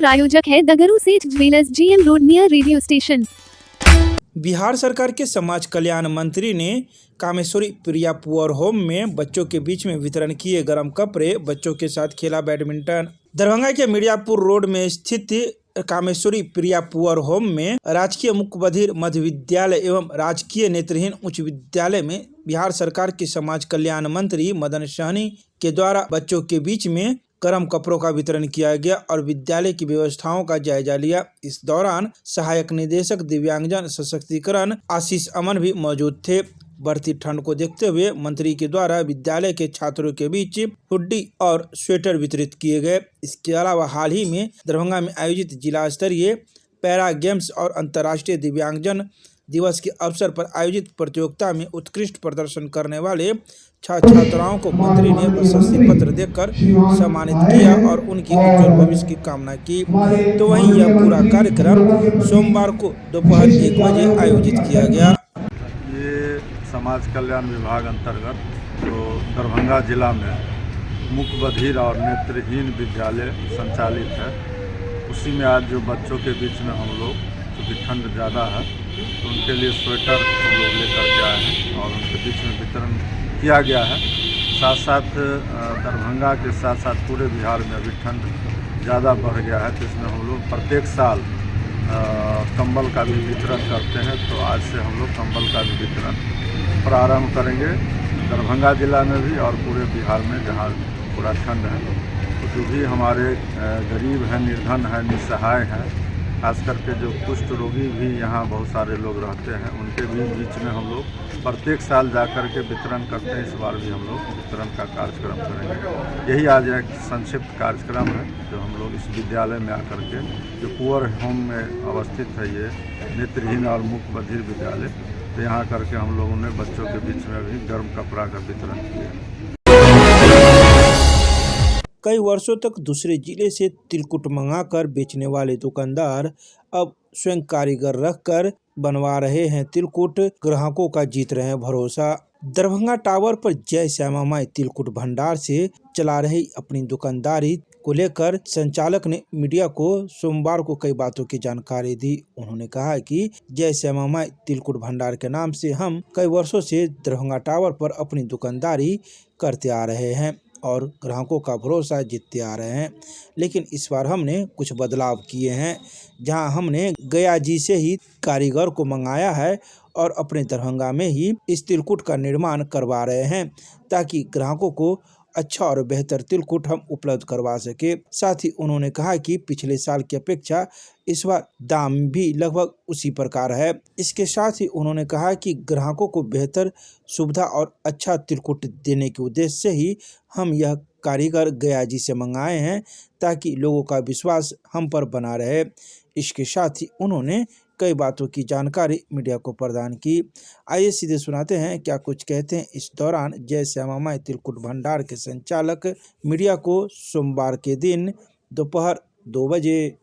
प्रायोजक है दगरू सेठ jewellers, GM road near radio station. Bihar सरकार के समाज कल्याण मंत्री ने कामेश्वरी प्रिया पुअर होम में बच्चों के बीच में वितरण किए गर्म कपड़े, बच्चों के साथ खेला बैडमिंटन। दरभंगा के मिर्जापुर रोड में स्थित कामेश्वरी प्रिया पुअर होम में राजकीय मुख्य बधिर मध्य विद्यालय एवं राजकीय नेत्रहीन उच्च विद्यालय में बिहार सरकार के समाज कल्याण मंत्री मदन सहनी के द्वारा बच्चों के बीच में गर्म कपड़ों का वितरण किया गया और विद्यालय की व्यवस्थाओं का जायजा लिया। इस दौरान सहायक निदेशक दिव्यांगजन सशक्तिकरण आशीष अमन भी मौजूद थे। बढ़ती ठंड को देखते हुए मंत्री के द्वारा विद्यालय के छात्रों के बीच हुड्डी और स्वेटर वितरित किए गए। इसके अलावा हाल ही में दरभंगा में आयोजित जिला स्तरीय पैरा गेम्स और अंतर्राष्ट्रीय दिव्यांगजन दिवस के अवसर पर आयोजित प्रतियोगिता में उत्कृष्ट प्रदर्शन करने वाले छात्राओं को मंत्री ने प्रशस्ति पत्र देकर सम्मानित किया और उनकी उज्जवल भविष्य की कामना की। तो वहीं यह पूरा कार्यक्रम सोमवार को दोपहर 1 बजे आयोजित किया गया। ये समाज कल्याण विभाग अंतर्गत जो दरभंगा जिला में मुख्य बधिर और नेत्रहीन विद्यालय संचालित है, उसी में आज जो बच्चों के बीच में हम लोग, क्योंकि ठंड ज़्यादा है तो उनके लिए स्वेटर हम लोग लेकर के आए हैं और उनके बीच में वितरण किया गया है। साथ साथ दरभंगा के साथ साथ पूरे बिहार में अभी ठंड ज़्यादा बढ़ गया है, तो इसमें हम लोग प्रत्येक साल कंबल का भी वितरण करते हैं। तो आज से हम लोग कंबल का भी वितरण प्रारंभ करेंगे दरभंगा जिला में भी और पूरे बिहार में जहाँ पूरा ठंड है। तो जो भी हमारे गरीब हैं, निर्धन हैं, निसहाय हैं, खास करके जो कुष्ठ रोगी भी यहाँ बहुत सारे लोग रहते हैं, उनके भी बीच में हम लोग प्रत्येक साल जाकर के वितरण करते हैं। इस बार भी हम लोग वितरण का कार्यक्रम करेंगे। यही आज एक संक्षिप्त कार्यक्रम है जो हम लोग इस विद्यालय में आकर के, जो पुअर होम में अवस्थित है, ये नेत्रहीन और मुख्य बधिर विद्यालय, तो यहाँ करके हम लोगों ने बच्चों के बीच में भी गर्म कपड़ा का वितरण किया। कई वर्षों तक दूसरे जिले से तिलकुट मंगाकर बेचने वाले दुकानदार अब स्वयं कारीगर रखकर बनवा रहे हैं तिलकुट, ग्राहकों का जीत रहे हैं भरोसा। दरभंगा टावर पर जय श्यामा माई तिलकुट भंडार से चला रही अपनी दुकानदारी को लेकर संचालक ने मीडिया को सोमवार को कई बातों की जानकारी दी। उन्होंने कहा कि जय श्यामा माई तिलकुट भंडार के नाम से हम कई वर्षों से दरभंगा टावर पर अपनी दुकानदारी करते आ रहे हैं और ग्राहकों का भरोसा जीतते आ रहे हैं, लेकिन इस बार हमने कुछ बदलाव किए हैं, जहां हमने गया जी से ही कारीगर को मंगाया है और अपने दरभंगा में ही इस तिलकुट का निर्माण करवा रहे हैं ताकि ग्राहकों को अच्छा और बेहतर तिलकुट हम उपलब्ध करवा सके। साथ ही उन्होंने कहा कि पिछले साल की अपेक्षा इस बार दाम भी लगभग उसी प्रकार है। इसके साथ ही उन्होंने कहा कि ग्राहकों को बेहतर सुविधा और अच्छा तिलकुट देने के उद्देश्य से ही हम यह कारीगर गया जी से मंगाए हैं ताकि लोगों का विश्वास हम पर बना रहे। इसके साथ ही उन्होंने कई बातों की जानकारी मीडिया को प्रदान की। आइए सीधे सुनाते हैं क्या कुछ कहते हैं इस दौरान जय श्यामा माई तिलकुट भंडार के संचालक मीडिया को सोमवार के दिन दोपहर 2 बजे।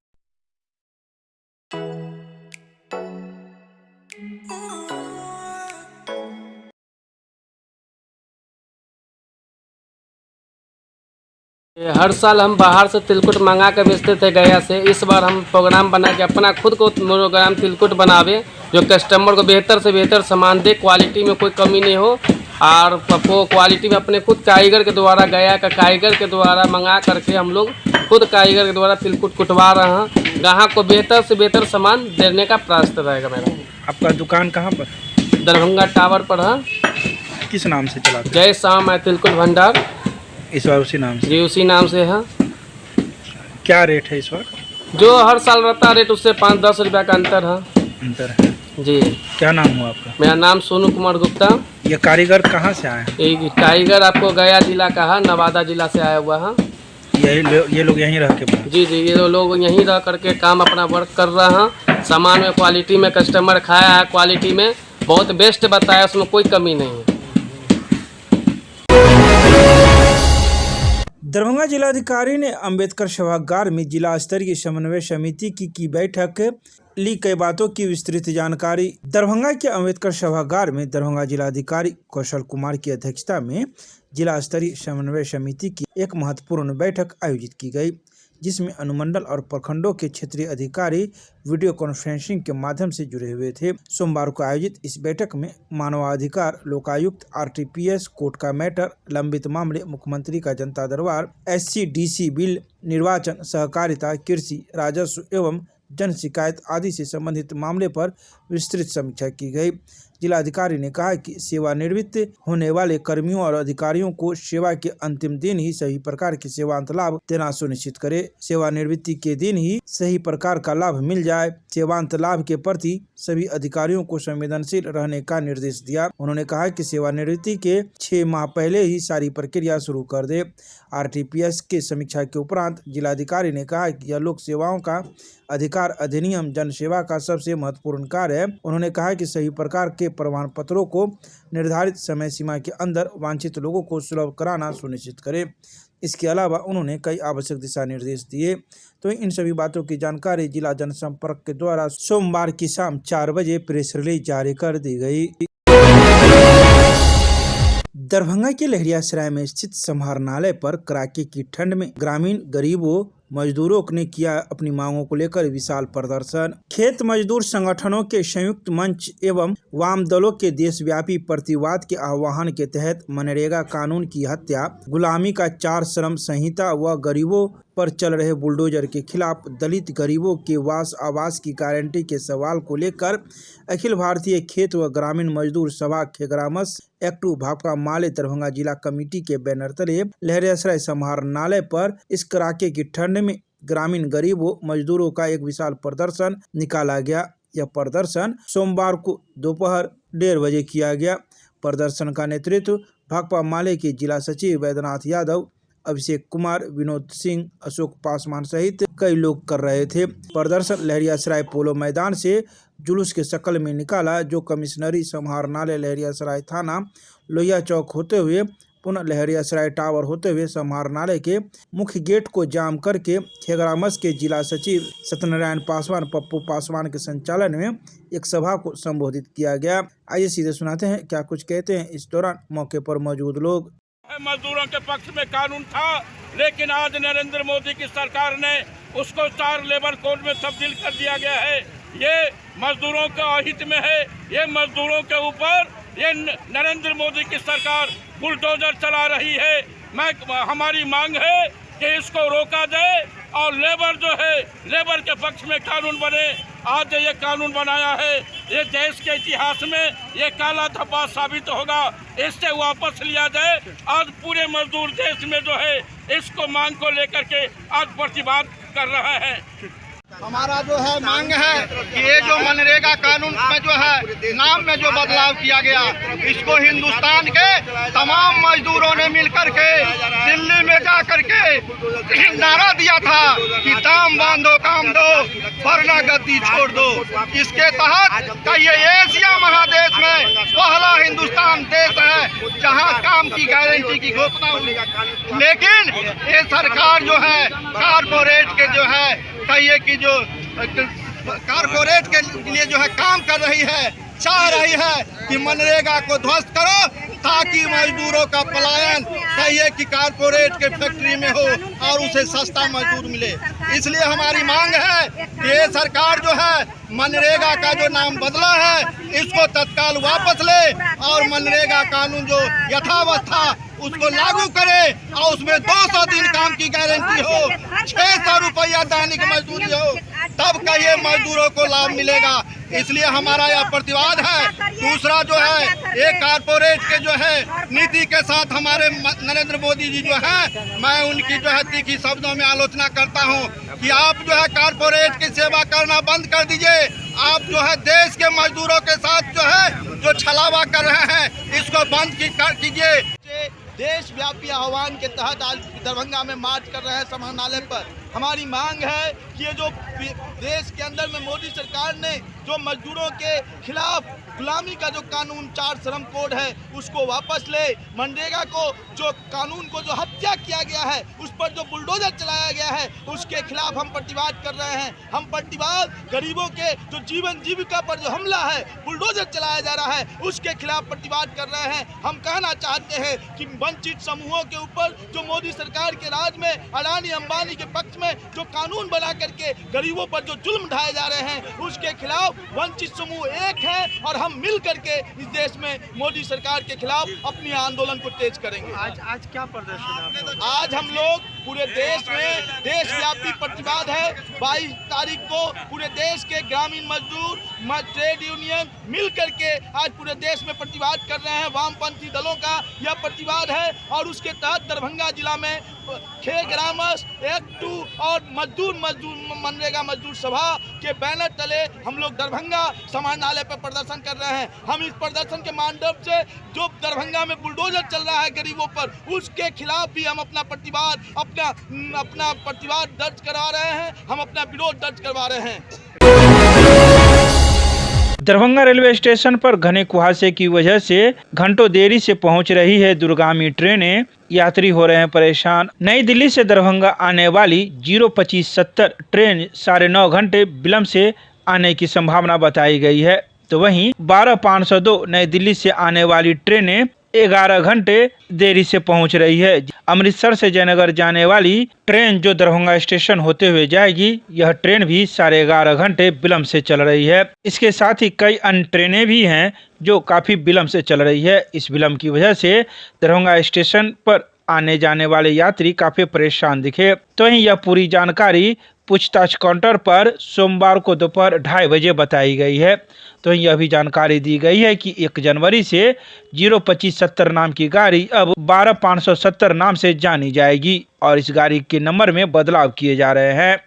हर साल हम बाहर से तिलकुट मंगा कर बेचते थे गया से। इस बार हम प्रोग्राम बना के अपना खुद को प्रोग्राम तिलकुट बनावे जो कस्टमर को बेहतर से बेहतर सामान दे, क्वालिटी में कोई कमी नहीं हो और वो क्वालिटी में अपने खुद कारीगर के द्वारा, गया का कारीगर के द्वारा मंगा करके हम लोग खुद कारीगर के द्वारा तिलकुट कुटवा रहे हैं। ग्राहक को बेहतर से बेहतर सामान देने का प्रयास रहेगा मेरा। आपका दुकान कहाँ पर? दरभंगा टावर पर है। किस नाम से चलाते हैं? जय श्यामा माई तिलकुट भंडार। इस बार उसी नाम से? जी उसी नाम से है। क्या रेट है इस बार? जो हर साल रहता है रेट उससे 5-10 रुपया का अंतर है। जी। क्या नाम हुआ आपका? मेरा नाम सोनू कुमार गुप्ता। ये कारीगर कहाँ से आए हैं? ये कारीगर आपको गया जिला का है, नवादा जिला से आया हुआ है। ये लोग यहीं रह के बना? जी, ये लोग यहीं रह करके काम अपना वर्क कर रहे हैं। सामान में क्वालिटी में कस्टमर खाया है, क्वालिटी में बहुत बेस्ट बताया, उसमें कोई कमी नहीं है। दरभंगा जिलाधिकारी ने अंबेडकर सभागार में जिला स्तरीय समन्वय समिति की बैठक ली, कई बातों की विस्तृत जानकारी। दरभंगा के अंबेडकर सभागार में दरभंगा जिलाधिकारी कौशल कुमार की अध्यक्षता में जिला स्तरीय समन्वय समिति की एक महत्वपूर्ण बैठक आयोजित की गई, जिसमें अनुमंडल और प्रखंडों के क्षेत्रीय अधिकारी वीडियो कॉन्फ्रेंसिंग के माध्यम से जुड़े हुए थे। सोमवार को आयोजित इस बैठक में मानवाधिकार, लोकायुक्त, RTPS, कोर्ट का मैटर, लंबित मामले, मुख्यमंत्री का जनता दरबार, SC-DC बिल, निर्वाचन, सहकारिता, कृषि, राजस्व एवं जन शिकायत आदि से संबंधित मामले पर विस्तृत समीक्षा की गई। जिलाधिकारी ने कहा कि सेवानिवृत्त होने वाले कर्मियों और अधिकारियों को सेवा के अंतिम दिन ही सही प्रकार के सेवांत लाभ देना सुनिश्चित करे। सेवानिवृत्ति के दिन ही सही प्रकार का लाभ मिल जाए। सेवांत लाभ के प्रति सभी अधिकारियों को संवेदनशील रहने का निर्देश दिया। उन्होंने कहा कि सेवानिवृत्ति के 6 माह पहले ही सारी प्रक्रिया शुरू कर दे। RTPS के समीक्षा के उपरांत जिलाधिकारी ने कहा कि यह लोक सेवाओं का अधिकार अधिनियम जन सेवा का सबसे महत्वपूर्ण कार्य है। उन्होंने कहा कि सही प्रकार के प्रमाण पत्रों को निर्धारित समय सीमा के अंदर वांछित लोगों को सुलभ कराना सुनिश्चित करें। इसके अलावा उन्होंने कई आवश्यक दिशा निर्देश दिए। तो इन सभी बातों की जानकारी जिला जनसंपर्क के द्वारा सोमवार की शाम 4 बजे प्रेस रिलीज जारी कर दी गई। दरभंगा के लहरियासराय में स्थित समाहरणालय पर कड़ाके की ठंड में ग्रामीण गरीबों मजदूरों ने किया अपनी मांगों को लेकर विशाल प्रदर्शन। खेत मजदूर संगठनों के संयुक्त मंच एवं वाम दलों के देशव्यापी प्रतिवाद के आह्वान के तहत मनरेगा कानून की हत्या, गुलामी का 4 श्रम संहिता व गरीबों पर चल रहे बुलडोजर के खिलाफ दलित गरीबों के वास आवास की गारंटी के सवाल को लेकर अखिल भारतीय खेत व ग्रामीण मजदूर सभा खेगरामस एक्टू भाकपा माले दरभंगा जिला कमेटी के बैनर तले लहरियासराय समाहरणालय पर इस कड़ाके की ठंड में ग्रामीण गरीबों मजदूरों का एक विशाल प्रदर्शन निकाला गया। यह प्रदर्शन सोमवार को दोपहर 1:30 बजे किया गया। प्रदर्शन का नेतृत्व भाकपा माले के जिला सचिव वैद्यनाथ यादव, अभिषेक कुमार, विनोद सिंह, अशोक पासवान सहित कई लोग कर रहे थे। प्रदर्शन लहरियासराय पोलो मैदान से जुलूस के शक्ल में निकाला, जो कमिश्नरी समाहरणालय लहरियासराय थाना लोहिया चौक होते हुए पुनः लहरियासराय टावर होते हुए समाहरणालय के मुख्य गेट को जाम करके खेगरामस के जिला सचिव सत्यनारायण पासवान, पप्पू पासवान के संचालन में एक सभा को संबोधित किया गया। आइए सीधे सुनाते हैं क्या कुछ कहते हैं इस दौरान मौके पर मौजूद लोग। मजदूरों के पक्ष में कानून था, लेकिन आज नरेंद्र मोदी की सरकार ने उसको 4 लेबर कोड में तब्दील कर दिया गया है। ये मजदूरों के अहित में है। ये मजदूरों के ऊपर ये नरेंद्र मोदी की सरकार बुलडोजर चला रही है। हमारी मांग है कि इसको रोका जाए और लेबर जो है लेबर के पक्ष में कानून बने। आज ये कानून बनाया है, ये देश के इतिहास में ये काला धब्बा साबित होगा। इससे वापस लिया जाए। आज पूरे मजदूर देश में जो है इसको मांग को लेकर के आज प्रतिवाद कर रहा है। हमारा जो है मांग है कि ये जो मनरेगा कानून में जो है नाम में जो बदलाव किया गया, इसको हिंदुस्तान के तमाम मजदूरों ने मिलकर के दिल्ली में जाकर के नारा दिया था कि दाम बांधो काम दो वरना गद्दी छोड़ दो। इसके तहत का ये एशिया महादेश में पहला हिंदुस्तान देश है जहां काम की गारंटी की घोषणा हुई। लेकिन ये सरकार जो है कारपोरेट के जो है कहिए कि जो कारपोरेट के लिए जो है काम कर रही है, चाह रही है कि मनरेगा को ध्वस्त करो ताकि मजदूरों का पलायन कहिए कि कारपोरेट के फैक्ट्री में हो और उसे सस्ता मजदूर मिले। इसलिए हमारी मांग है कि ये सरकार जो है मनरेगा का जो नाम बदला है इसको तत्काल वापस ले और मनरेगा कानून जो यथावत था उसको लागू करे और उसमें 200 दिन काम की गारंटी हो, 600 रुपया दैनिक मजदूरी हो, तब का ये मजदूरों को लाभ मिलेगा। इसलिए हमारा यह प्रतिवाद है। दूसरा जो है ये कारपोरेट के जो है नीति के साथ हमारे नरेंद्र मोदी जी जो है, मैं उनकी जो है तीखी शब्दों में आलोचना करता हूं कि आप जो है कारपोरेट की सेवा करना बंद कर दीजिए। आप जो है देश के मजदूरों के साथ जो है जो छलावा कर रहे हैं इसको बंद कीजिए। देशव्यापी आह्वान के तहत आज दरभंगा में मार्च कर रहे हैं समाहरणालय पर। हमारी मांग है कि ये जो देश के अंदर में मोदी सरकार ने जो मजदूरों के खिलाफ गुलामी का जो कानून 4 श्रम कोड है उसको वापस ले। मनरेगा को जो कानून को जो हत्या किया गया है, उस पर जो बुलडोजर चलाया गया है, उसके खिलाफ हम प्रतिवाद कर रहे हैं। हम प्रतिवाद गरीबों के जो जीवन जीविका पर जो हमला है, बुलडोजर चलाया जा रहा है, उसके खिलाफ प्रतिवाद कर रहे हैं। हम कहना चाहते हैं कि वंचित समूहों के ऊपर जो मोदी सरकार के राज में अडानी अंबानी के पक्ष में जो कानून बना करके गरीबों पर जो जुल्म ढाए जा रहे हैं, उसके खिलाफ वंचित समूह एक है और हम मिल करके इस देश में मोदी सरकार के खिलाफ अपनी आंदोलन को तेज करेंगे। आज क्या प्रदर्शन है? आज हम लोग पूरे देश में देशव्यापी प्रतिवाद है। 22 तारीख को पूरे देश के ग्रामीण मजदूर, ट्रेड यूनियन मिल करके आज पूरे देश में प्रतिवाद कर रहे हैं। वामपंथी दलों का यह प्रतिवाद है और उसके तहत दरभंगा जिला में खे ग्रामस एक्ट 2 और मजदूर मनरेगा मजदूर सभा के बैनर तले हम लोग दरभंगा समाहरणालय पर प्रदर्शन कर रहे हैं। हम इस प्रदर्शन के माध्यम से जो दरभंगा में बुलडोजर चल रहा है गरीबों पर, उसके खिलाफ भी हम अपना प्रतिवाद दर्ज करा रहे हैं, हम अपना विरोध दर्ज करवा रहे हैं। दरभंगा रेलवे स्टेशन पर घने कुहासे की वजह से घंटों देरी से पहुंच रही है दूरगामी ट्रेनें। यात्री हो रहे हैं परेशान। नई दिल्ली से दरभंगा आने वाली 02570 ट्रेन 9.5 घंटे विलंब से आने की संभावना बताई गई है। तो वहीं 12502 नई दिल्ली से आने वाली ट्रेनें 11 घंटे देरी से पहुंच रही है। अमृतसर से जयनगर जाने वाली ट्रेन जो दरभंगा स्टेशन होते हुए जाएगी, यह ट्रेन भी 11.5 घंटे विलंब से चल रही है। इसके साथ ही कई अन्य ट्रेनें भी हैं जो काफी विलंब से चल रही है। इस विलंब की वजह से दरभंगा स्टेशन पर आने जाने वाले यात्री काफी परेशान दिखे। तो वहीं यह पूरी जानकारी पूछताछ काउंटर पर सोमवार को दोपहर 2:30 बजे बताई गई है। तो यह भी जानकारी दी गई है कि 1 जनवरी से 02570 नाम की गाड़ी अब 12570 नाम से जानी जाएगी और इस गाड़ी के नंबर में बदलाव किए जा रहे हैं।